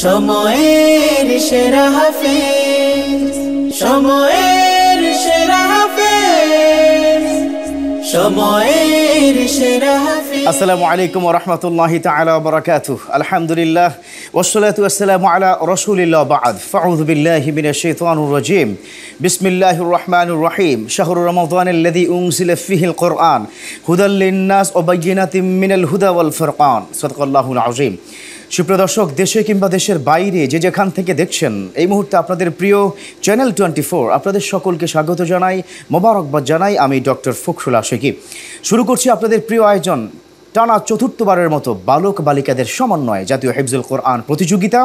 সময়ের সেরা হাফেজ, সময়ের সেরা হাফেজ, সময়ের সেরা হাফেজ। আসসালামু আলাইকুম ওয়া রাহমাতুল্লাহি তাআলা ওয়া বারাকাতুহু। আলহামদুলিল্লাহ ওয়াসসালাতু ওয়াসসালামু আলা রাসূলিল্লাহ বা'দ। ফাউযু বিল্লাহি মিনাশ শাইতানির রাজীম। বিসমিল্লাহির রহমানির রহিম। শাহরু রমাদানিল্লাযী উনজিলা ফীহিল কুরআন হুদাল লিন-নাস ওয়া বায়্যিনাতিম মিনাল হুদা ওয়াল ফুরকান। সাদাকাল্লাহুল আযীম। সুপ্রিয় দর্শক, দেশে কিংবা দেশের বাইরে যে যেখান থেকে দেখছেন এই মুহূর্তে আপনাদের প্রিয় চ্যানেল 24, আপনাদের সকলকে স্বাগত জানাই, মোবারকবাদ জানাই। আমি ডক্টর ফখরুল আশিকি। শুরু করছি আপনাদের প্রিয় আয়োজন, টানা চতুর্থবারের মতো বালক বালিকাদের সমন্বয়ে জাতীয় হিফজুল কোরআন প্রতিযোগিতা।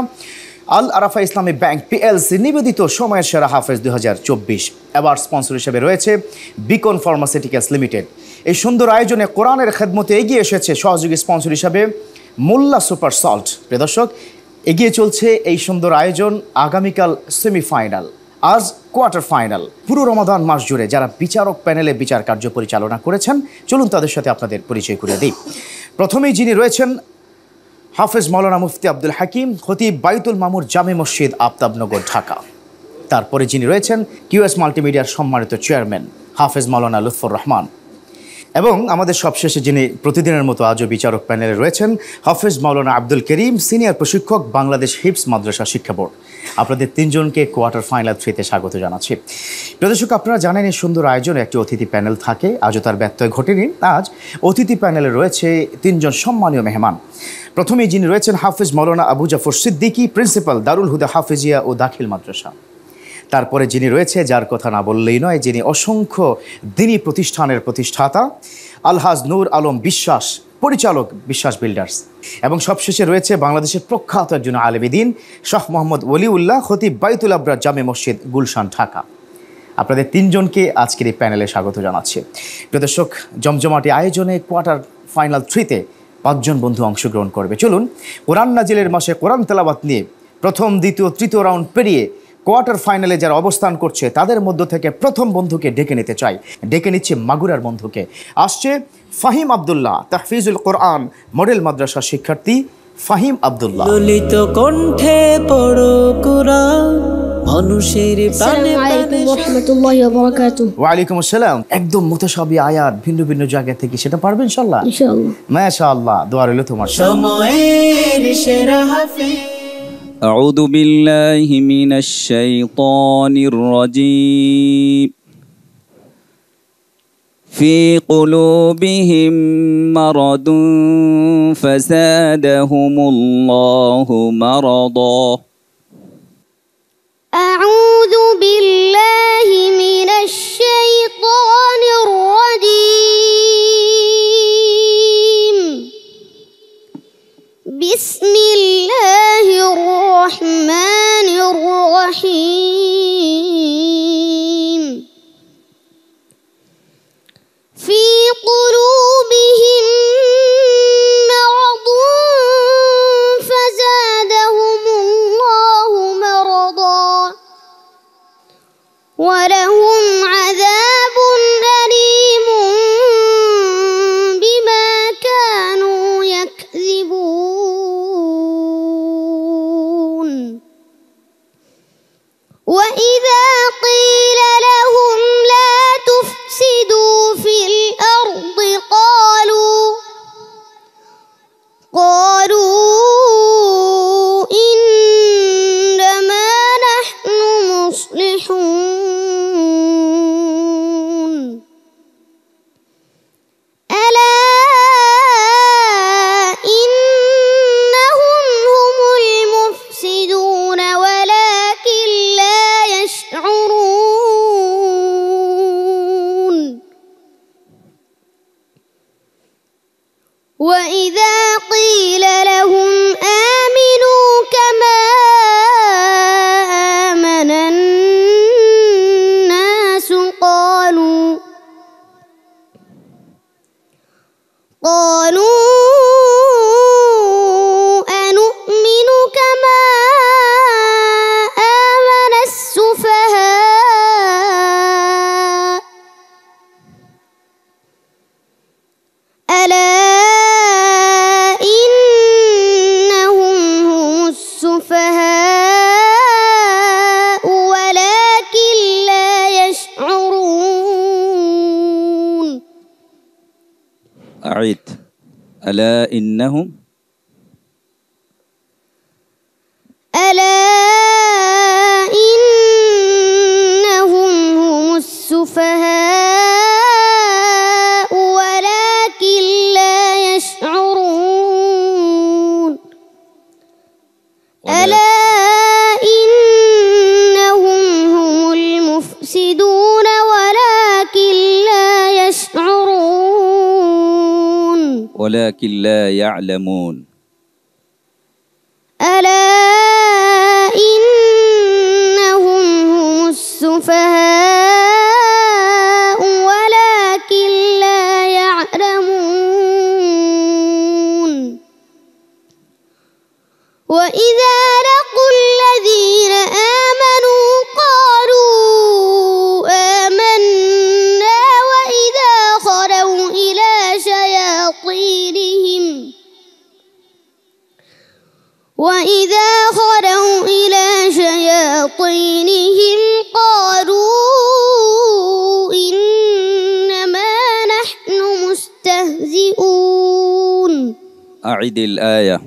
আল আরাফা ইসলামী ব্যাংক পিএলসি নিবেদিত সময়ের সেরা হাফেজ 2024 অ্যাওয়ার্ড স্পন্সর হিসেবে রয়েছে বিকন ফার্মাসিউটিক্যালস লিমিটেড। এই সুন্দর আয়োজনে কোরআনের খেদমতে এগিয়ে এসেছে সহযোগী স্পন্সর হিসাবে মোল্লা সুপার সল্ট। প্রিয় দর্শক, এগিয়ে চলছে এই সুন্দর আয়োজন। আগামীকাল সেমিফাইনাল, আজ কোয়ার্টার ফাইনাল। পুরো রমাদান মাস জুড়ে যারা বিচারক প্যানেলে বিচার কার্য পরিচালনা করেছেন, চলুন তাদের সাথে আপনাদের পরিচয় করে দিই। প্রথমেই যিনি রয়েছেন হাফেজ মাওলানা মুফতি আব্দুল হাকিম, খতিব বাইতুল মামুর জামে মসজিদ, আফতাবনগর, ঢাকা। তারপরে যিনি রয়েছেন কিউএস মাল্টিমিডিয়ার সম্মানিত চেয়ারম্যান হাফেজ মাওলানা লুৎফর রহমান, এবং আমাদের সবশেষে যিনি প্রতিদিনের মতো আজও বিচারক প্যানেলে রয়েছেন হাফেজ মাওলানা আব্দুল করিম, সিনিয়র প্রশিক্ষক, বাংলাদেশ হিফজ মাদ্রাসা শিক্ষা বোর্ড। আপনাদের তিনজনকে কোয়ার্টার ফাইনাল 3-তে স্বাগত জানাচ্ছি। প্রিয় দর্শক, আপনারা জানেন এই সুন্দর আয়োজনে একটি অতিথি প্যানেল থাকে, আজও তার ব্যত্যয় ঘটেনি। আজ অতিথি প্যানেলে রয়েছে তিনজন সম্মানীয় মেহমান। প্রথমেই যিনি রয়েছেন হাফেজ মাওলানা আবু জাফর সিদ্দিকী, প্রিন্সিপাল দারুল হুদা হাফেজিয়া ও দাখিল মাদ্রাসা। তারপরে যিনি রয়েছে, যার কথা না বললেই নয়, যিনি অসংখ্য দিনী প্রতিষ্ঠানের প্রতিষ্ঠাতা, আলহাজ নূর আলম বিশ্বাস, পরিচালক বিশ্বাস বিল্ডার্স। এবং সবশেষে রয়েছে বাংলাদেশের প্রখ্যাত একজন আলেম দ্বীন শাহ মোহাম্মদ ওলিউল্লাহ, খতিব বাইতুল আবরার জামে মসজিদ, গুলশান, ঢাকা। আপনাদের তিনজনকে আজকের এই প্যানেলে স্বাগত জানাচ্ছি। প্রিয় দর্শক, জমজমাটি আয়োজনে কোয়ার্টার ফাইনাল 3-তে 5 জন বন্ধু অংশগ্রহণ করবে। চলুন, কোরআন নাজিলের মাসে কোরআন তেলাওয়াত নিয়ে প্রথম, দ্বিতীয়, তৃতীয় রাউন্ড পেরিয়ে কোয়ার্টার ফাইনালে যারা অবস্থান করছে তাদের মধ্য থেকে প্রথম বন্ধুকে ডেকে নিতে চাই। ডেকে নিচ্ছে মাগুরার বন্ধুকে। আসছে ফাহিম আব্দুল্লাহ, তাহফিজুল কোরআন মডেল মাদ্রাসা শিক্ষার্থী ফাহিম আব্দুল্লাহ। ললিত কণ্ঠে পড়ো কোরআন, মানুষের প্রাণে প্রাণে। রাহমাতুল্লাহি ওয়া বারাকাতুহু। ওয়া আলাইকুম আসসালাম। একদম মুতাশাবি আয়াত, ভিন্ন ভিন্ন জায়গা থেকে, সেটা পারবেন ইনশাআল্লাহ? ইনশাআল্লাহ। মাশাআল্লাহ, দোয়া রইল তোমার। সময়ের সেরা হাফেজ। أعوذ بالله من الشيطان الرجيم. في قلوبهم مرض فزادهم الله مرضا. أعوذ بالله من الشيطان الرجيم. بسم الله الرحمن الرحيم. في قلوبهم مرض فزادهم الله مرضا ولهم عذاب أليم بما كانوا يكذبون. ألا إنهم ألا إنهم هم السفهاء ولكن لا يشعرون ألا إنهم هم المفسدون ولكن لا يشعرون ولكن لا يعلمون ألا إنهم هم السفهاء ولكن لا يعلمون وإذا لقوا الذين آمنوا قالوا آمنا وإذا خلوا إلى شياطينهم قالوا إنما نحن مستهزئون أعد الآية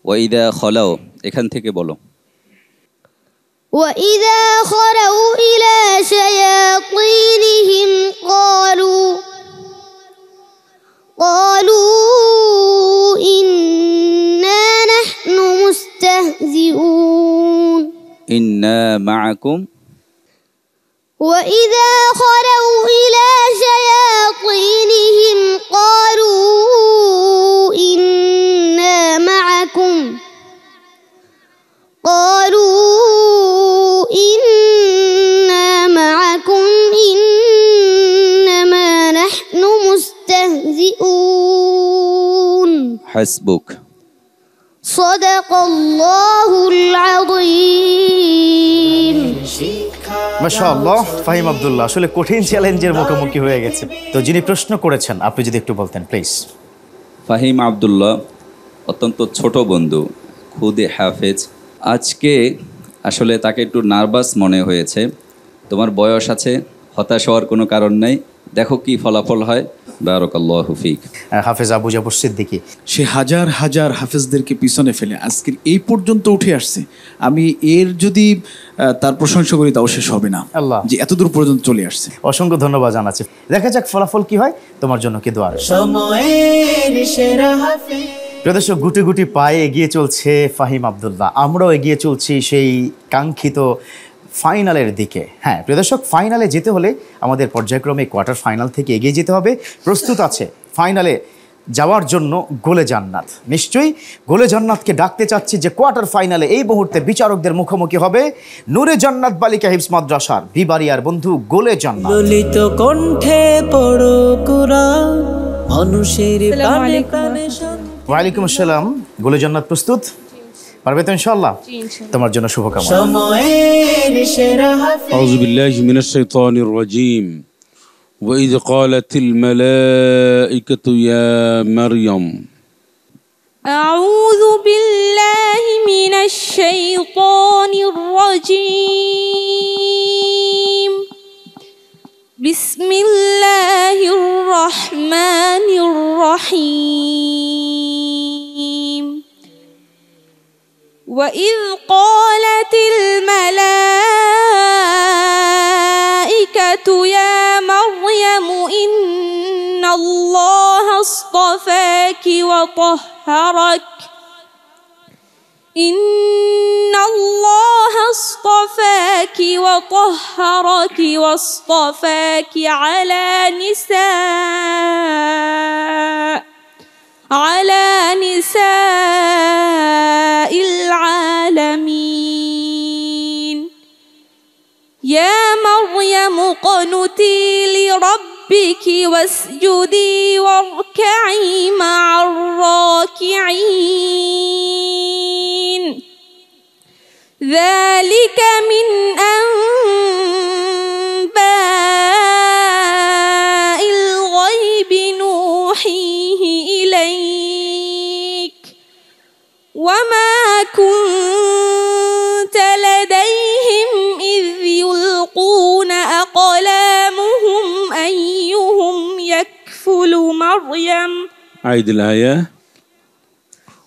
وإذا خلوا এখান থেকে বলো وإذا خلوا إلى شياطينهم قالوا إنا نحن مستهزئون إنا معكم وإذا خلوا إلى شياطينهم قالوا إنا معكم إنما نحن مستهزئون حسبك صدق الله العظيم মাশাআল্লাহ ফাহিম আব্দুল্লাহ আসলে কঠিন চ্যালেঞ্জের মুখোমুখি হয়ে গেছে। তো যিনি প্রশ্ন করেছেন আপনি যদি একটু বলতেন প্লিজ। ফাহিম আব্দুল্লাহ অত্যন্ত ছোট বন্ধু, খুদে হাফেজ। আজকে আসলে তাকে একটু নার্ভাস মনে হয়েছে। তোমার বয়স আছে, হতাশ হওয়ার কোনো কারণ নেই, দেখো কি ফলাফল হয়। বারাকাল্লাহু ফিক। হাফেজ আবু জাফর সিদ্দিকী, সে হাজার হাজার হাফেজদেরকে পিছনে ফেলে আজকের এই পর্যন্ত উঠে আসছে। আমি এর যদি তার প্রশংসা করি তাও শেষ হবে না, আল্লাহ যে এতদূর পর্যন্ত চলে আসছে। অসংখ্য ধন্যবাদ জানাচ্ছি। দেখা যাক ফলাফল কি হয়। তোমার জন্য কি দোয়া। সময়ের সেরা হাফেজ। প্রিয় দর্শক, গুটি গুটি পায়ে এগিয়ে চলছে ফাহিম আব্দুল্লাহ। আমরাও এগিয়ে চলছি সেই কাঙ্ক্ষিত ফাইনালের দিকে। হ্যাঁ প্রিয় দর্শক, ফাইনালে যেতে হলে আমাদের পর্যায়ক্রমে কোয়ার্টার ফাইনাল থেকে এগিয়ে যেতে হবে। প্রস্তুত আছে ফাইনালে যাওয়ার জন্য গোলে জান্নাত। নিশ্চয়ই গোলে জান্নাতকে ডাকতে চাচ্ছি যে কোয়ার্টার ফাইনালে এই মুহূর্তে বিচারকদের মুখোমুখি হবে নূরে জান্নাত বালিকা হিফজ মাদ্রাসার বিবারিয়ার বন্ধু গোলে জান্নাত। ললিত কণ্ঠে পড়ো কুরআন, মানুষের প্রাণে প্রাণে শান্তি। ওয়ালাইকুম আসসালাম। গোলে জান্নাত প্রস্তুত? পারবে তো ইনশাআল্লাহ? তোমার জন্য শুভকামনা। সময়ের সেরা হাফেজ। أعوذ بالله من الشيطان الرجيم وإذ قالت الملائكة يا مريم أعوذ بالله من الشيطان الرجيم بسم الله الرحمن الرحيم وإذ قالت الملائكة يا مريم إن الله اصطفاك وطهرك واصطفاك على نساء العالمين يا مريم اقنتي لربك واسجدي واركعي مع الراكعين ذلك من أنباء الغيب نوحيه إليك وما كنت لديهم إذ يلقون أقلامهم أيهم يكفل مريم عيد الآية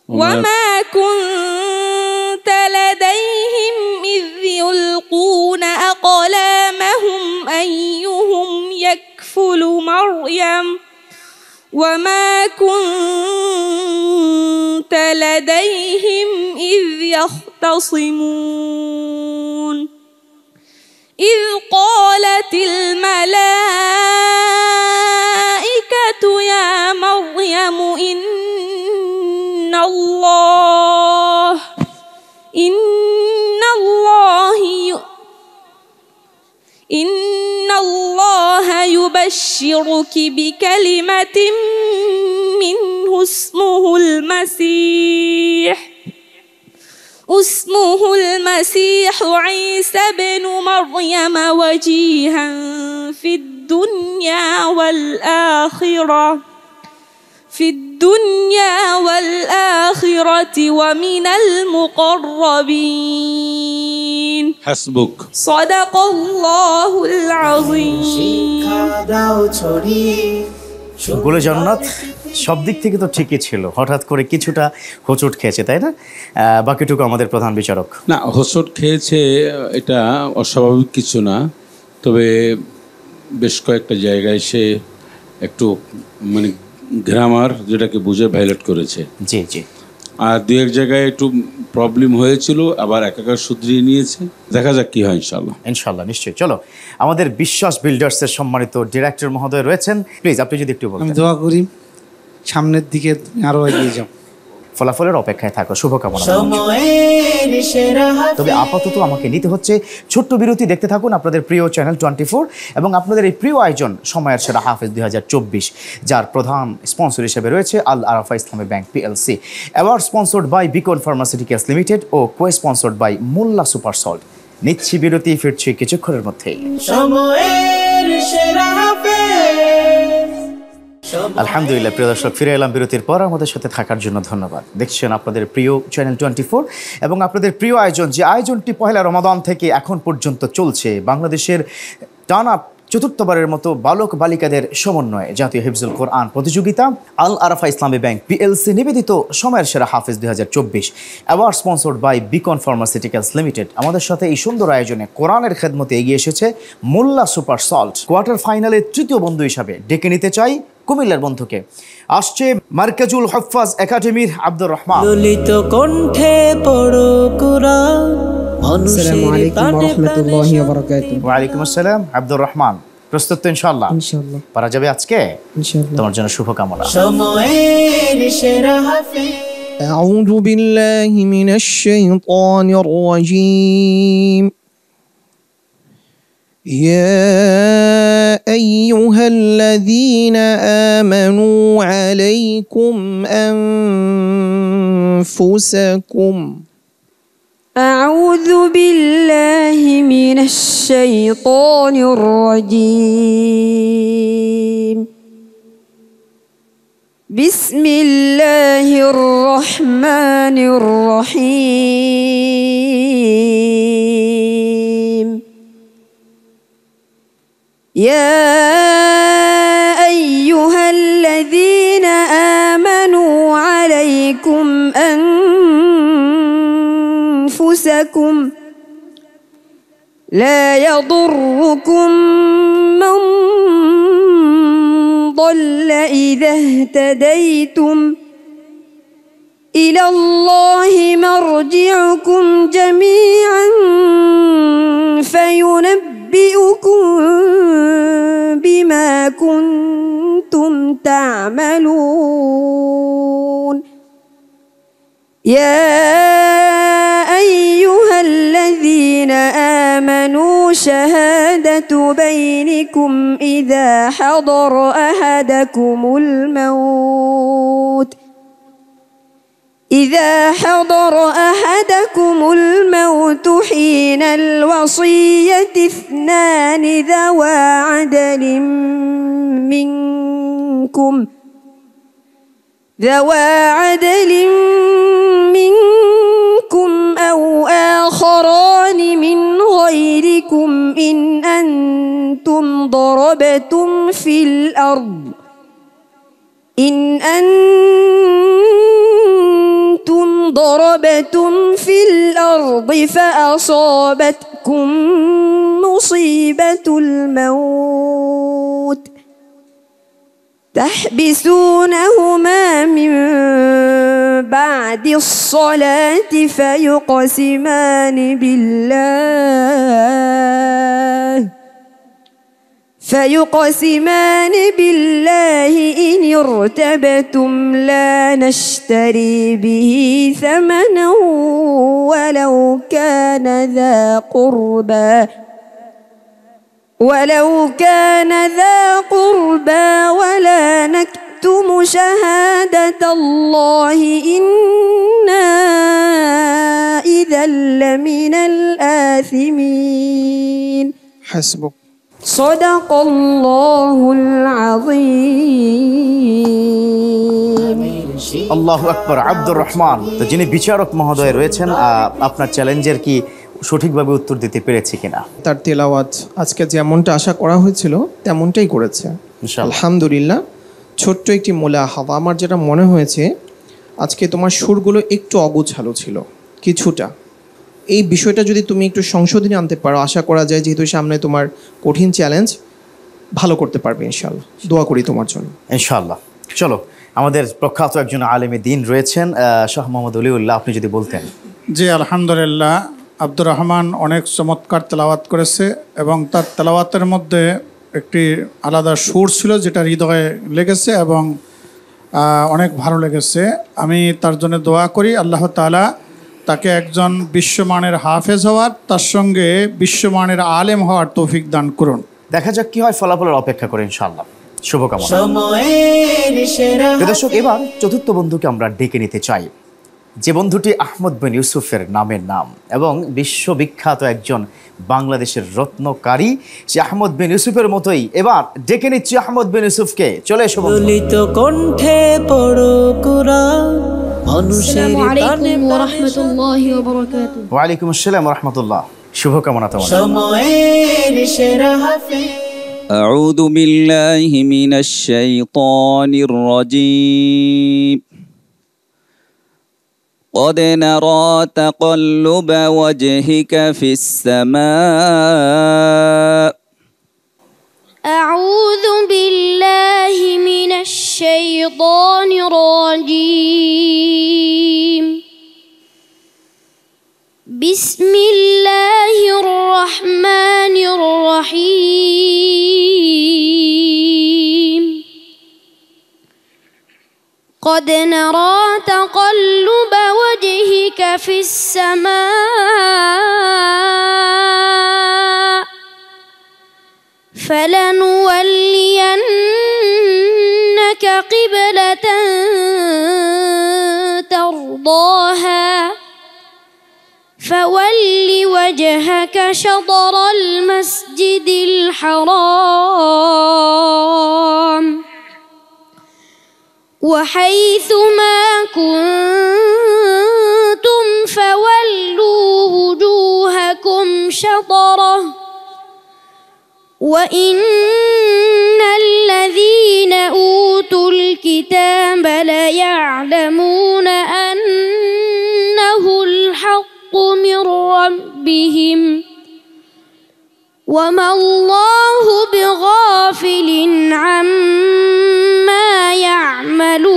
وما كنت لديهم إذ يلقون أقلامهم أيهم يكفل مريم وما كنت لديهم إذ يختصمون إذ قالت الملائكة يا مريم إن الله يبشرك بكلمة منه اسمه المسيح عيسى بن مريم وجيها في الدنيا والآخرة ومن المقربين حسبك صدق الله العظيم শিক্ষা দাও ছড়িয়ে গুলে জান্নাত সব দিক থেকে তো ঠিকই ছিল, হঠাৎ করে কিছুটা হোঁচট খেয়েছে, তাই না? বাকিটুকু আমাদের প্রধান বিচারক। না, হোঁচট খেয়েছে এটা অস্বাভাবিক কিছু না, তবে বেশ কয়েকটা জায়গায় সে একটু মানে গ্রামার যেটাকে বুঝে ভায়োলেট করেছে। জি জি। আর দু এক জায়গায় একটু প্রবলেম হয়েছিল, আবার একাকার শুধরিয়ে নিয়েছে। দেখা যাক কি হয় ইনশাল্লাহ। ইনশাল্লাহ, নিশ্চয়ই। চলো, আমাদের বিশ্বাস বিল্ডার্সের সম্মানিত ডিরেক্টর মহোদয় রয়েছেন, প্লিজ আপনি যদি একটু বলেন। আমি দোয়া করি সামনের দিকে আরো এগিয়ে যাও। ফলাফলের অপেক্ষায় থাকো, শুভকামনা। সময়ের সেরা তবে আপাতত আমাকে নিতে হচ্ছে ছোট্ট বিরতি। দেখতে থাকুন আপনাদের প্রিয় চ্যানেল 24 এবং আপনাদের এই প্রিয় আয়োজন সময়ের সেরা হাফেজ 2024, যার প্রধান স্পন্সর হিসেবে রয়েছে Al Arafah Islami bank PLC, award sponsored by Beacon pharmaceuticals limited ও co sponsored by Molla super salt. নিচ্ছি বিরতি, ফিরছি কিছুক্ষণের মধ্যেই। সময়ের সেরা হাফেজ। আলহামদুলিল্লাহ, প্রিয় দর্শক, ফিরে এলাম বিরতির পর। আমাদের সাথে থাকার জন্য ধন্যবাদ। দেখছেন আপনাদের প্রিয় চ্যানেল 24 এবং আপনাদের প্রিয় আয়োজন, যে আয়োজনটি পহেলা রমাদান থেকে এখন পর্যন্ত চলছে। বাংলাদেশের টানা চতুর্থবারের মতো বালক বালিকাদের সমন্বয়ে জাতীয় হিফজুল কোরআন প্রতিযোগিতা, আল আরাফা ইসলামী ব্যাংক পিএলসি নিবেদিত সময়ের সেরা হাফেজ 2024, award sponsored by Beacon pharmaceuticals limited. আমাদের সাথে এই সুন্দর আয়োজনে কোরআনের খেদমতে এগিয়ে এসেছে মোল্লা সুপার সল্ট। কোয়ার্টার ফাইনালে তৃতীয় বন্ধু হিসাবে ডেকে নিতে চাই কুমিল্লার বন্ধুকে। আসছে মার্কাজুল হফাজ একাডেমির আব্দুর রহমান। ললিত কণ্ঠে পড়ো কুরআন। আসসালামু আলাইকুম ওয়া রাহমাতুল্লাহি ওয়া বারাকাতুহু। ওয়া আলাইকুম আসসালাম। আব্দুর রহমান, প্রস্তুত তো ইনশাআল্লাহ? ইনশাআল্লাহ পারা যাবে আজকে? ইনশাআল্লাহ। তোমার জন্য শুভকামনা। সময়ের সেরা হাফেজ। আউযু বিল্লাহি মিনাশ শাইতানির রাজীম। يا أيها الذين آمنوا عليكم أنفسكم. أعوذ بالله من الشيطان الرجيم بسم الله الرحمن الرحيم يا أيها الذين آمنوا عليكم أنفسكم لا يضركم من ضل إذا اهتديتم إلى الله مرجعكم جميعا فينبئكم بما كنتم تعملون يا أيها الذين آمنوا شهادة بينكم إذا حضر أحدكم الموت حين الوصية اثنان ذوى عدل منكم أو آخران من غيركم إن أنتم ضربتم في الأرض إن أنتم ضربتم في الأرض فأصابتكم مصيبة الموت تحبسونهما من بعد الصلاة فيقسمان بالله إن ارتبتم لا نشتري به ثمنا ولو كان ذا قربى ولا نكتم شهادة الله إنا إذا لمن الآثمين حسبك صدق الله العظيم আল্লাহু আকবার। আব্দুর রহমান, তো যিনি বিচারক মহোদয় রয়েছেন, আপনার চ্যালেঞ্জের কি সঠিকভাবে উত্তর দিতে পেরেছি কিনা? তার তেলাওয়াত আজকে যেমনটা আশা করা হয়েছিল তেমনটাই করেছে ইনশাআল্লাহ। আলহামদুলিল্লাহ। ছোট্ট একটি মোলাহাবা, আমার যেটা মনে হয়েছে আজকে তোমার সুরগুলো একটু অগোছালো ছিল কিছুটা। এই বিষয়টা যদি তুমি একটু সংশোধনী আনতে পারো, আশা করা যায় যেহেতু সামনে তোমার কঠিন চ্যালেঞ্জ, ভালো করতে পারবে ইনশাআল্লাহ। দোয়া করি তোমার জন্য ইনশাআল্লাহ। চলো, আমাদের প্রখ্যাত একজন আলেমে দিন রয়েছেন শাহ মোহাম্মদ অলিউল্লাহ, আপনি যদি বলতেন। জি আলহামদুলিল্লাহ, আব্দুর রহমান অনেক চমৎকার তেলাওয়াত করেছে এবং তার তেলাওয়াতের মধ্যে একটি আলাদা সুর ছিল যেটা হৃদয়ে লেগেছে এবং অনেক ভালো লেগেছে। আমি তার জন্য দোয়া করি আল্লাহ তাআলা তাকে একজন বিশ্বমানের হাফেজ হওয়ার, তার সঙ্গে বিশ্বমানের আলেম হওয়ার তৌফিক দান করুন। দেখা যাক কি হয়, ফলাফলের অপেক্ষা করে ইনশাআল্লাহ। শুভকামনা। সময়ের সেরা দর্শক, এবার চতুর্থ বন্ধুকে আমরা ডেকে নিতে চাই, যে বন্ধুটি আহমদ বিন ইউসুফের নামের নাম এবং বিশ্ববিখ্যাত একজন বাংলাদেশের রত্নকারী, সে আহমদ বিন ইউসুফের মতোই। এবার ডেকে নিচ্ছি আহমদ বিন ইউসুফকে। চলে এসো বন্ধু। ললিত কণ্ঠে পড়ো কুরআন, মানুষের আসসালামু প্রাণে আলাইকুম ওয়া রাহমাতুল্লাহি ওয়া বারাকাতুহু। ওয়ালাইকুম আসসালাম ওয়া রাহমাতুল্লাহ। শুভকামনা তোমার। সময়ের সেরা হাফেজ। أعوذ بالله من الشيطان الرجيم قد نرى تقلب وجهك في السماء أعوذ بالله من الشيطان الرجيم بسم الله الرحمن الرحيم قد نرى تقلب وجهك في السماء فلنولينك قبلة ترضاها فول وجهك شطر المسجد الحرام وحيث ما كنتم فولوا وجوهكم شطره وإن الذين أوتوا الكتاب ليعلمون أنه الحق من ربهم وما الله بغافل عما يعملون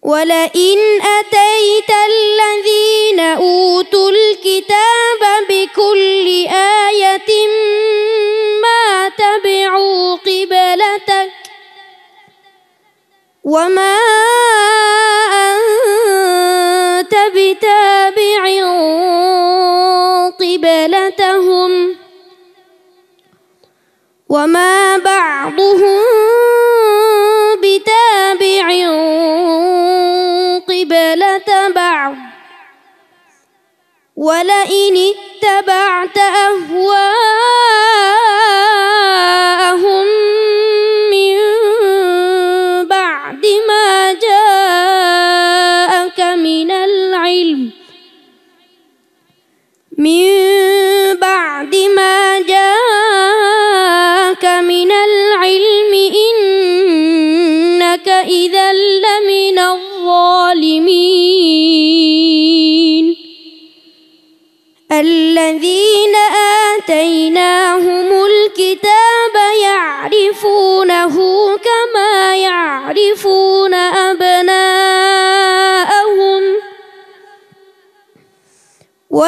ولئن أتيت الذين أوتوا الكتاب بكل آية ما تبعوا قبلتك وما أنت بتابع قبلتهم وما بعضهم بتابع قبلة بعض ولئن اتبعت أهواءهم من بعد ما جاءك من العلم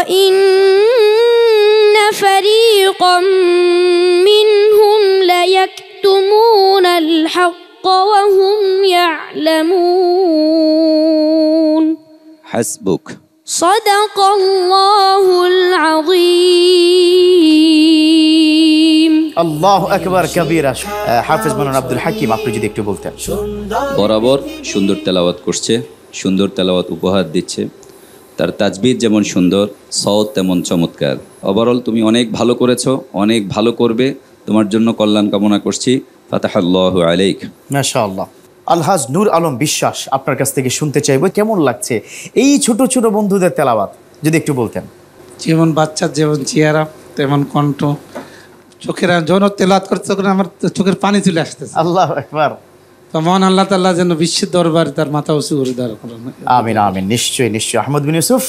وإن فريقا منهم ليكتمون الحق وهم يعلمون حسبك صدق الله العظيم আল্লাহু আকবার কবীরা। হাফেজ মাওলানা আব্দুল হাকিম, আপনি যদি একটু বলতেন। বরাবর সুন্দর তেলাওয়াত করছে, সুন্দর তেলাওয়াত উপহার দিচ্ছে। তার তাজবিদ যেমন সুন্দর, সওত তেমন চমৎকার। ওভারঅল তুমি অনেক ভালো করেছো, অনেক ভালো করবে। তোমার জন্য কল্যাণ কামনা করছি। ফাতাহাল্লাহু আলাইক। মাশাআল্লাহ। আলহাজ নূর আলম বিশ্বাস, আপনার কাছ থেকে শুনতে চাইবো কেমন লাগছে এই ছোট ছোট বন্ধুদের তেলাওয়াত, যদি একটু বলতেন। যেমন বাচ্চার যেমন চেহারা তেমন কণ্ঠ, চোখের যখন তেলাওয়াত করতে তখন আমার চোখের পানি চলে আসতেছে। আল্লাহু আকবার। তো মহান আল্লাহ তাআলা যেন বিশ্বের দরবারে তার মাথা উঁচু করে দাঁড় করান। আমিন আমিন, নিশ্চয়ই নিশ্চয়ই। আহমদ বিন ইউসুফ,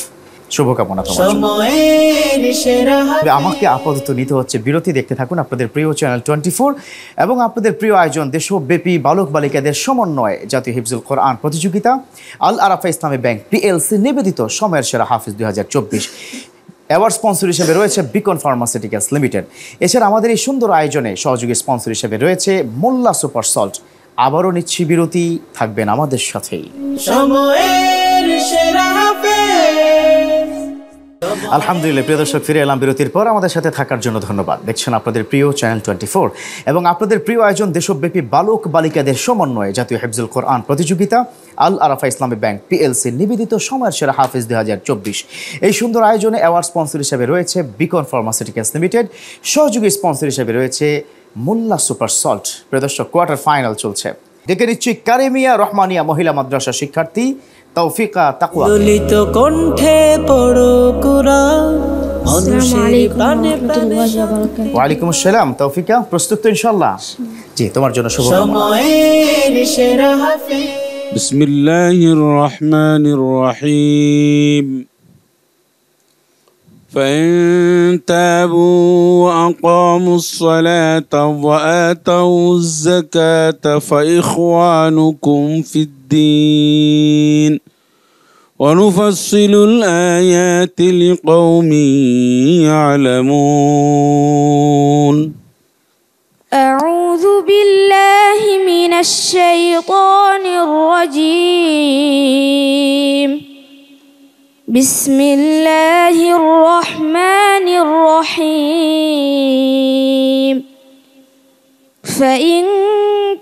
শুভকামনা তোমার জন্য। সময়ের সেরা হাফেজ। আমাকে আপাতত নিতে হচ্ছে বিরতি। দেখতে থাকুন আপনাদের প্রিয় চ্যানেল 24 এবং আপনাদের প্রিয় আয়োজন দেশব্যাপী বালক বালিকাদের সমন্বয়ে জাতীয় হিফজুল কোরআন প্রতিযোগিতা আল আরাফা ইসলামী ব্যাংক পিএলসি নিবেদিত সময়ের সেরা হাফিজ 2024। অ্যাওয়ার্ড স্পন্সর হিসেবে রয়েছে বিকন ফার্মাসিউটিক্যালস লিমিটেড। এছাড়া আমাদের এই সুন্দর আয়োজনে সহযোগী স্পন্সর হিসেবে রয়েছে মোল্লা সুপার সল্ট। আবারও নিচ্ছি বিরতি, থাকবেন আমাদের সাথেই। সময়ের সেরা হাফেজ। আলহামদুলিল্লাহ, প্রিয় দর্শক, ফিরে এলাম বিরতির পর। আমাদের সাথে থাকার জন্য ধন্যবাদ। দেখছেন আপনাদের প্রিয় চ্যানেল 24 এবং আপনাদের প্রিয় আয়োজন দেশব্যাপী বালক বালিকাদের সমন্বয়ে জাতীয় হিফজুল কোরআন প্রতিযোগিতা আল আরাফা ইসলামী ব্যাংক পিএলসি নিবেদিত সময়ের সেরা হাফিজ 2024। এই সুন্দর আয়োজনে অ্যাওয়ার্ড স্পন্সর হিসেবে রয়েছে বিকন ফার্মাসিউটিক্যালস লিমিটেড, সহযোগী স্পন্সর হিসেবে রয়েছে মোল্লা সুপার সল্ট। প্রিয় দর্শক, কোয়ার্টার ফাইনাল চলছে। ডেকে নিচ্ছি কারিমিয়া রহমানিয়া মহিলা মাদ্রাসা শিক্ষার্থী তৌফিকা তাকওয়া। দলিত কণ্ঠে পড়ো কুরআন, মানুষের প্রাণে প্রাণে। ওয়ালাইকুম আসসালাম তৌফিকা, প্রস্তুত তো ইনশাআল্লাহ? জি, তোমার জন্য শুভকামনা। সময়ের সেরা হাফেজ। بسم الله الرحمن الرحيم فإن تابوا وأقاموا الصلاة وآتوا الزكاة فإخوانكم في الدين ونفصل الآيات لقوم يعلمون. أعوذ بالله من الشيطان الرجيم. بسم الله الرحمن الرحيم. فإن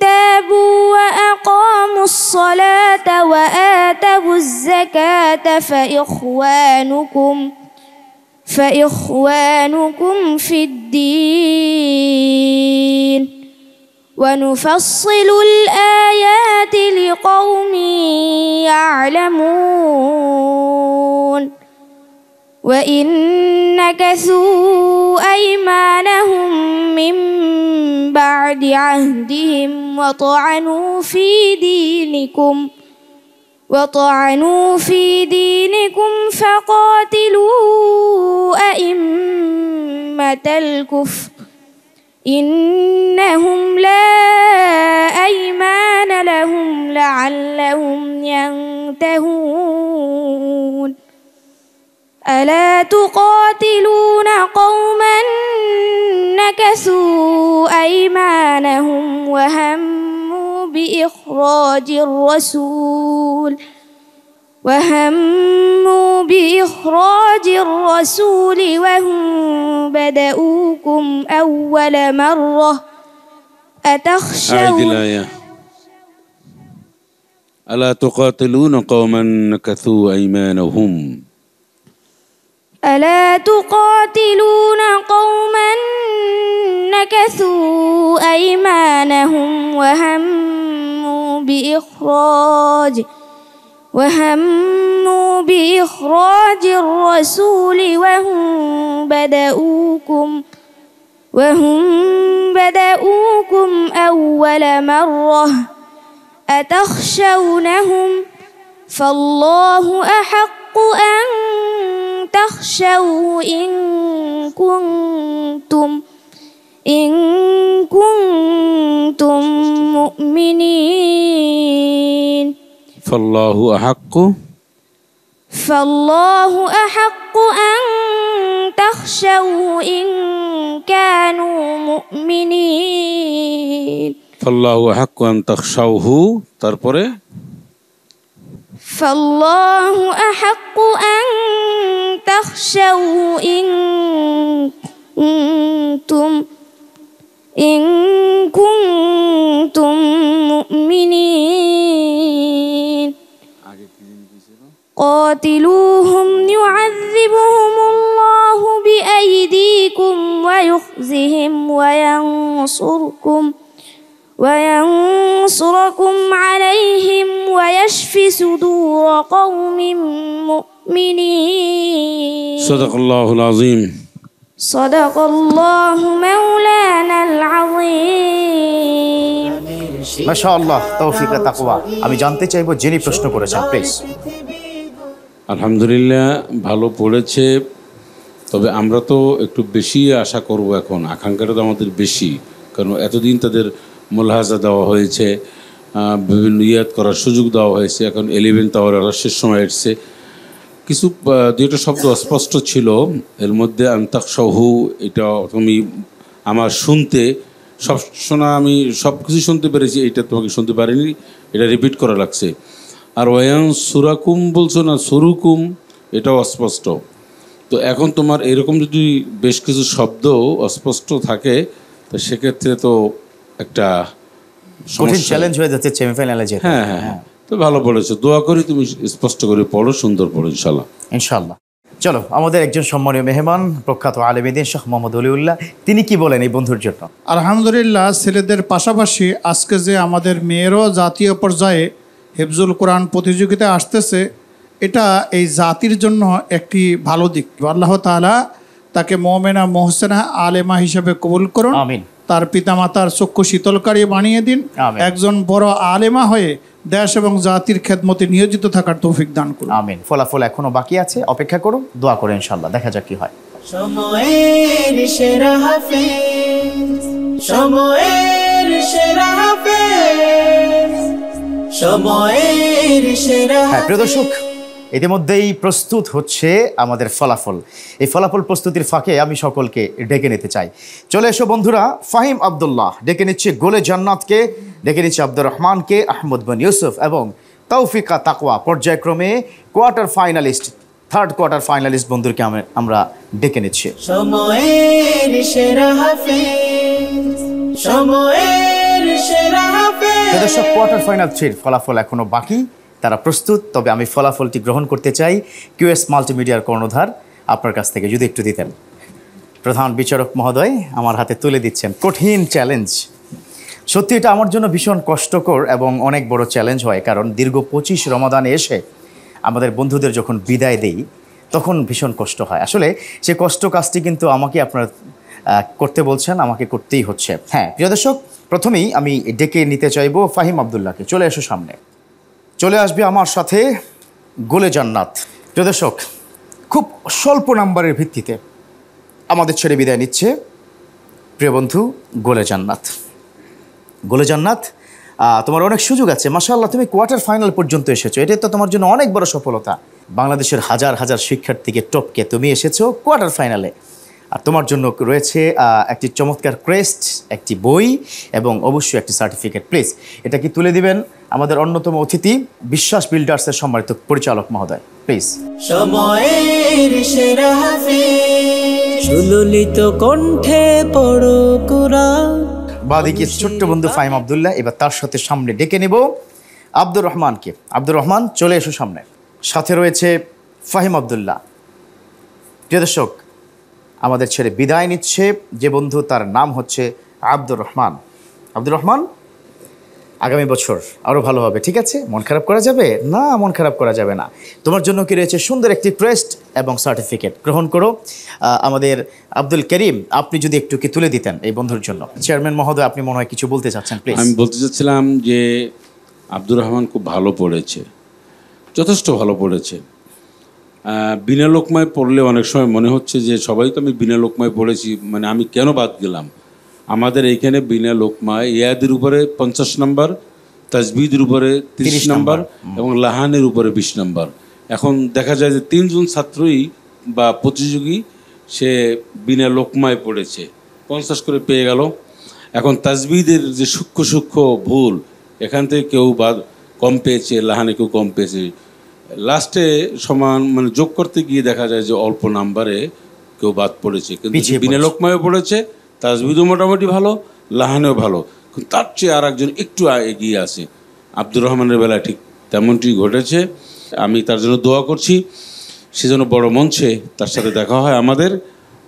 تابوا وأقاموا الصلاة وآتوا الزكاة فإخوانكم في الدين ونفصل الآيات لقوم يعلمون. وإن نكثوا أيمانهم من بعد عهدهم وطعنوا في دينكم فقاتلوا أئمة الكفر إنهم لا أيمان لهم لعلهم ينتهون. ألا تقاتلون قوما نكثوا أيمانهم وهموا بإخراج الرسول وهم بدؤوكم أول مرة أعد الآية. ألا تقاتلون قوما نكثوا أيمانهم ألا تقاتلون قوما نكثوا أيمانهم وهموا بإخراج الرسول وهم بدؤوكم أول مرة أتخشونهم فالله أحق أن تخشوه إن كنتم مؤمنين. فالله أحق فالله أحق أن تخشوه إن كانوا مؤمنين ফাল্লাহু আহাক্কু আন তাখশাউহু তারপরে فالله أحق أن تخشوه إن كنتم مؤمنين قاتلوهم يعذبهم الله بأيديكم ويخزهم وينصركم عليهم ويشف صدور قوم مؤمنين সাদাকাল্লাহুল আযীম صدق الله مولانا العظيم মাশাআল্লাহ, তৌফিক ও তাকওয়া। আমি জানতে চাইবো যিনি প্রশ্ন করেছেন প্লিজ। আলহামদুলিল্লাহ ভালো পড়েছে, তবে আমরা তো একটু বেশি আশা করব, এখন আকাঙ্ক্ষাটা তো আমাদের বেশি, কারণ এতদিন তাদের মুলাহাজা দেওয়া হয়েছে, বিভিন্ন ইয়াদ করার সুযোগ দেওয়া হয়েছে, এখন 11th আওয়ার শেষ সময় এসছে। কিছু দুইটা শব্দ অস্পষ্ট ছিল এর মধ্যে, আন্তাকশাহু, এটা তুমি আমার শুনতে সব শোনা, আমি সব কিছু শুনতে পেরেছি, এটা তোমাকে শুনতে পারিনি, এটা রিপিট করা লাগছে। আর ওয়ান সুরাকুম বলছো না, সুরুকুম, এটাও অস্পষ্ট। তো এখন তোমার এরকম যদি বেশ কিছু শব্দ অস্পষ্ট থাকে, তো সেক্ষেত্রে তো একটা কঠিন চ্যালেঞ্জ হয়ে যাচ্ছে সেমিফাইনালে যেতে। হ্যাঁ হ্যাঁ হ্যাঁ, তো ভালো পড়েছো, দোয়া করি তুমি স্পষ্ট করে পড়ো, সুন্দর পড়ো ইনশাল্লাহ। ইনশাআল্লাহ। চলো, আমাদের একজন সম্মানীয় মেহমান, প্রখ্যাত আলেমীদ্বীন শেখ মোহাম্মদ অলিউল্লাহ, তিনি কি বলেন এই বন্ধুর জন্য? আলহামদুলিল্লাহ, ছেলেদের পাশাপাশি আজকে যে আমাদের মেয়েরও জাতীয় পর্যায়ে হিফজুল কোরআন প্রতিযোগিতা আসতেছে, এটা এই জাতির জন্য একটি ভালো দিক। আল্লাহ তাআলা তাকে মুমিনা মুহসিনা আলেমা হিসেবে কবুল করুন, আমিন। তার পিতামাতার চক্ষু শীতলকারী বানিয়ে দিন, আমিন। একজন বড় আলেমা হয়ে দেশ এবং জাতির খেদমতে নিয়োজিত থাকার তৌফিক দান করুন, আমিন। ফলাফল এখনো বাকি আছে, অপেক্ষা করুন, দোয়া করে ইনশাআল্লাহ, দেখা যাক কি হয়। সময়ের সেরা হাফেজ, সময়ের সেরা হাফেজ, সময়ের সেরা। হ্যাঁ প্রিয় দর্শক, ইতিমধ্যেই প্রস্তুত হচ্ছে আমাদের ফলাফল। এই ফলাফল প্রস্তুতির ফাঁকে আমি সকলকে ডেকে নিতে চাই। চলে এসো বন্ধুরা, ফাহিম আব্দুল্লাহ ডেকে নিচ্ছে গোলে জান্নাতকে, ডেকে নিচ্ছে আব্দুর রহমানকে, আহমদ বিন ইউসুফ এবং তৌফিকা তাকওয়া পর্যায়ক্রমে quarter finalist, third quarter finalist বন্ধুকে আমরা ডেকে নিচ্ছি। সময়ের সেরা হাফেজ, সময়ের সেরা হাফেজ। দর্শক, কোয়ার্টার ফাইনাল 3 ফলাফল এখনো বাকি, তারা প্রস্তুত, তবে আমি ফলাফলটি গ্রহণ করতে চাই কিউএস মাল্টিমিডিয়ার কর্ণধার আপনার কাছ থেকে, যদি একটু দিতেন। প্রধান বিচারক মহোদয় আমার হাতে তুলে দিচ্ছেন কঠিন চ্যালেঞ্জ। সত্যি এটা আমার জন্য ভীষণ কষ্টকর এবং অনেক বড় চ্যালেঞ্জ হয়, কারণ দীর্ঘ 25 রমাদানে এসে আমাদের বন্ধুদের যখন বিদায় দেই তখন ভীষণ কষ্ট হয়। আসলে সে কষ্ট কাজটি কিন্তু আমাকে আপনারা করতে বলছেন, আমাকে করতেই হচ্ছে। হ্যাঁ প্রিয় দর্শক, প্রথমেই আমি ডেকে নিতে চাইবো ফাহিম আব্দুল্লাহকে। চলে এসো সামনে, চলে আসবে আমার সাথে গোলে জান্নাত। প্রিয় দর্শক, খুব স্বল্প নাম্বারের ভিত্তিতে আমাদের ছেড়ে বিদায় নিচ্ছে প্রিয় বন্ধু গোলে জান্নাত। গোলে জান্নাত, তোমার অনেক সুযোগ আছে, মাশাআল্লাহ, তুমি কোয়ার্টার ফাইনাল পর্যন্ত এসেছো, এটাই তো তোমার জন্য অনেক বড় সফলতা। বাংলাদেশের হাজার হাজার শিক্ষার্থীকে টপকে তুমি এসেছো কোয়ার্টার ফাইনালে, আর তোমার জন্য রয়েছে একটি চমৎকার ক্রেস্ট, একটি বই এবং অবশ্যই একটি সার্টিফিকেট। প্লিজ এটা কি তুলে দিবেন আমাদের অন্যতম অতিথি, বিশ্বাস বিল্ডার্সের সম্মানিত পরিচালক মহোদয়, প্লিজ। সময়ের সেরা হাফেজ, সুললিত কণ্ঠে পড়ো কুরআন। বাদিকে ছোট্ট বন্ধু ফাহিম আব্দুল্লাহ, এবার তার সাথে সামনে ডেকে নেব আব্দুর রহমানকে। আব্দুর রহমান চলে এসো সামনে, সাথে রয়েছে ফাহিম আব্দুল্লাহ। প্রিয় দর্শক, আমাদের ছেড়ে বিদায় নিচ্ছে যে বন্ধু, তার নাম হচ্ছে আব্দুর রহমান। আব্দুর রহমান, আগামী বছর আরও ভালো হবে, ঠিক আছে? মন খারাপ করা যাবে না, মন খারাপ করা যাবে না। তোমার জন্য কি রয়েছে সুন্দর একটি ক্রেস্ট এবং সার্টিফিকেট, গ্রহণ করো। আমাদের আব্দুল করিম, আপনি যদি একটু কি তুলে দিতেন এই বন্ধুর জন্য। চেয়ারম্যান মহোদয়, আপনি মনে হয় কিছু বলতে চাচ্ছেন, প্লিজ। আমি বলতে চাচ্ছিলাম যে আব্দুর রহমান খুব ভালো পড়েছে, যথেষ্ট ভালো পড়েছে। বিনা লোকমায় পড়লে অনেক সময় মনে হচ্ছে যে সবাই তো আমি বিনা লোকমায় পড়েছি, মানে আমি কেন বাদ গেলাম। আমাদের এইখানে বিনা লোকমায় ইয়াদের উপরে 50 নম্বর, তাজবিদের উপরে 30 নম্বর এবং লাহানের উপরে 20 নম্বর, এখন দেখা যায় যে 3 জন ছাত্রই বা প্রতিযোগী সে বিনা লোকমায় পড়েছে, 50 করে পেয়ে গেল। এখন তাজবিদের যে সূক্ষ্ম সূক্ষ্ম ভুল, এখান থেকে কেউ বা কম পেয়েছে, লাহানে কেউ কম পেয়েছে, লাস্টে সমান মানে যোগ করতে গিয়ে দেখা যায় যে অল্প নাম্বারে কেউ বাদ পড়েছে, কিন্তু বিনা লোকমায় পড়েছে তাজবিদও মোটামুটি ভালো, লাহানেও ভালো, কিন্তু তার চেয়ে আর একজন একটু এগিয়ে আছে। আব্দুর রহমানের বেলায় ঠিক তেমনটি ঘটেছে। আমি তার জন্য দোয়া করছি, সেজন্য বড় মঞ্চে তার সাথে দেখা হয় আমাদের,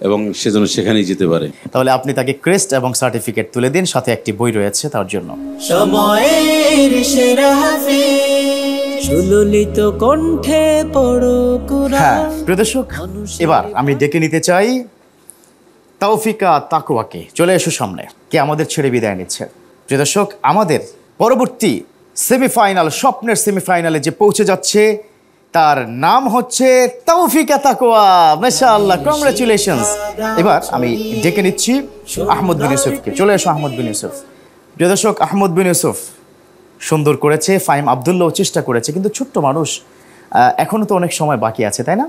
এবং সেজন্য সেখানেই যেতে পারে। তাহলে আপনি তাকে ক্রেস্ট এবং সার্টিফিকেট তুলে দিন, সাথে একটি বই রয়েছে তার জন্য। সময়ের সেরা হাফেজ, সুললিত কণ্ঠে পড়ো কুরআন। হ্যাঁ প্রিয় দর্শক, এবার আমি ডেকে নিতে চাই তাওফিকা তাকওয়াকে। চলে এসো সামনে, কে আমাদের ছেড়ে বিদায় নিচ্ছে। প্রিয় দর্শক, আমাদের পরবর্তী সেমিফাইনাল, স্বপ্নের সেমিফাইনালে যে পৌঁছে যাচ্ছে তার নাম হচ্ছে তাওফিকা তাকওয়া। মাশাআল্লাহ, কংগ্রাচুলেশনস। এবার আমি ডেকে নিচ্ছি আহমদ বিন ইউসুফকে। চলে এসো আহমদ বিন ইউসুফ। প্রিয় দর্শক, আহমদ বিন ইউসুফ সুন্দর করেছে, ফাহিম আবদুল্লাহও চেষ্টা করেছে, কিন্তু ছোট্ট মানুষ, এখনও তো অনেক সময় বাকি আছে, তাই না?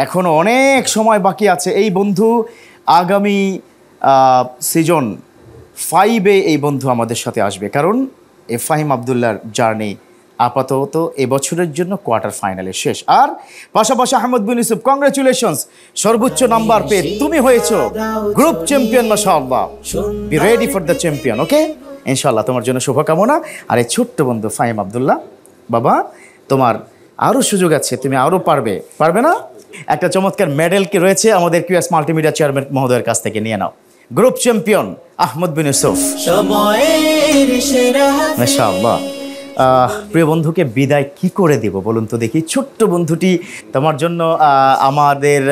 এখনও অনেক সময় বাকি আছে। এই বন্ধু আগামী সিজন 5-এ এই বন্ধু আমাদের সাথে আসবে, কারণ এই ফাহিম আবদুল্লাহর জার্নি আপাতত এবছরের জন্য কোয়ার্টার ফাইনালে শেষ। আর পাশাপাশি আহমদ বিন ইউসুফ, কংগ্রাচুলেশনস, সর্বোচ্চ নাম্বার পেয়ে তুমি হয়েছো গ্রুপ চ্যাম্পিয়ন। মাশাআল্লাহ, be ready for the champion. Okay, ইনশাআল্লাহ তোমার জন্য শুভকামনা। আর এই ছোট্ট বন্ধু ফাহিম আবদুল্লাহ, বাবা তোমার আরও সুযোগ আছে, তুমি আরও পারবে, পারবে না? একটা চমৎকার মেডেল কি রয়েছে আমাদের কিউএস মাল্টিমিডিয়া চেয়ারম্যান মহোদয়ের কাছ থেকে, নিয়ে নাও। Group champion Ahmad Bin Yusuf. মাশাআল্লাহ। প্রিয় বন্ধুকে বিদায় কি করে দিব বলুন তো দেখি। ছোট্ট বন্ধুটি তোমার জন্য আমাদের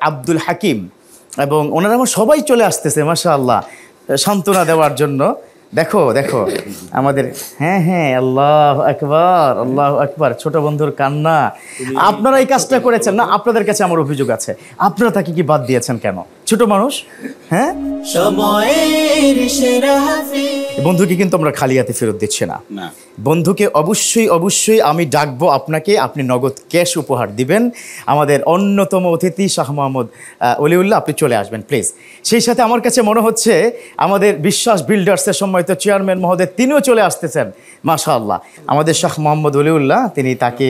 আব্দুল হাকিম এবং ওনারা আমার সবাই চলে আসতেছে মাশাআল্লাহ সান্ত্বনা দেওয়ার জন্য। দেখো দেখো আমাদের, হ্যাঁ হ্যাঁ, আল্লাহু আকবার, আল্লাহু আকবার। ছোট বন্ধুর কান্না। আপনারা এই কাজটা করেছেন না? আপনাদের কাছে আমার অভিযোগ আছে, আপনারা তাকে কি বাদ দিয়েছেন কেন? ছোট মানুষ, হ্যাঁ। সময়ের সেরা হাফেজ, বন্ধুকে কিন্তু আমরা খালি হাতে ফেরত দিচ্ছি না। বন্ধুকে অবশ্যই অবশ্যই আমি ডাকবো আপনাকে, আপনি নগদ ক্যাশ উপহার দিবেন। আমাদের অন্যতম অতিথি শাহ মোহাম্মদ অলিউল্লাহ, আপনি চলে আসবেন প্লিজ। সেই সাথে আমার কাছে মনে হচ্ছে আমাদের বিশ্বাস বিল্ডার্সের সম্মানিত চেয়ারম্যান মহোদয়, তিনিও চলে আসতেছেন মাশাআল্লাহ। আমাদের শাহ মোহাম্মদ অলিউল্লাহ তিনি তাকে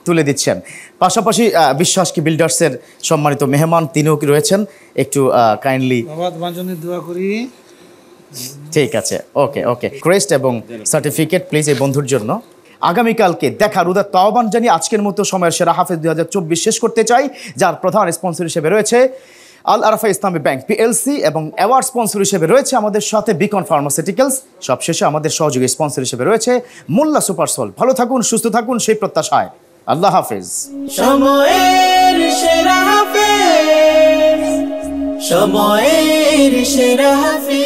তুলে দিচ্ছেন। পাশাপাশি বিশ্বাস কি বিল্ডার্সের সম্মানিত মেহমান তিনিও কি রয়েছেন, একটু কাইন্ডলি দোয়া করি। ঠিক আছে, ওকে ওকে। ক্রেস্ট এবং সার্টিফিকেট প্লিজ এই বন্ধুর জন্য। আগামীকালকে দেখার উদাত্ত আহ্বান জানিয়ে আজকের মতো সময়ের সেরা হাফেজ 2024 শেষ করতে চাই, যার প্রধান স্পন্সর হিসেবে রয়েছে আল আরাফা ইসলামী ব্যাংক পিএলসি এবং অ্যাওয়ার্ড স্পন্সর হিসেবে রয়েছে আমাদের সাথে বিকন ফার্মাসিউটিক্যালস। সবশেষে আমাদের সহযোগী স্পন্সর হিসেবে রয়েছে মোল্লা সুপারসল। ভালো থাকুন, সুস্থ থাকুন সেই প্রত্যাশায়। আল্লাহ হাফেজ। সময়ের সেরা হাফেজ, সময়ের সেরা হাফেজ।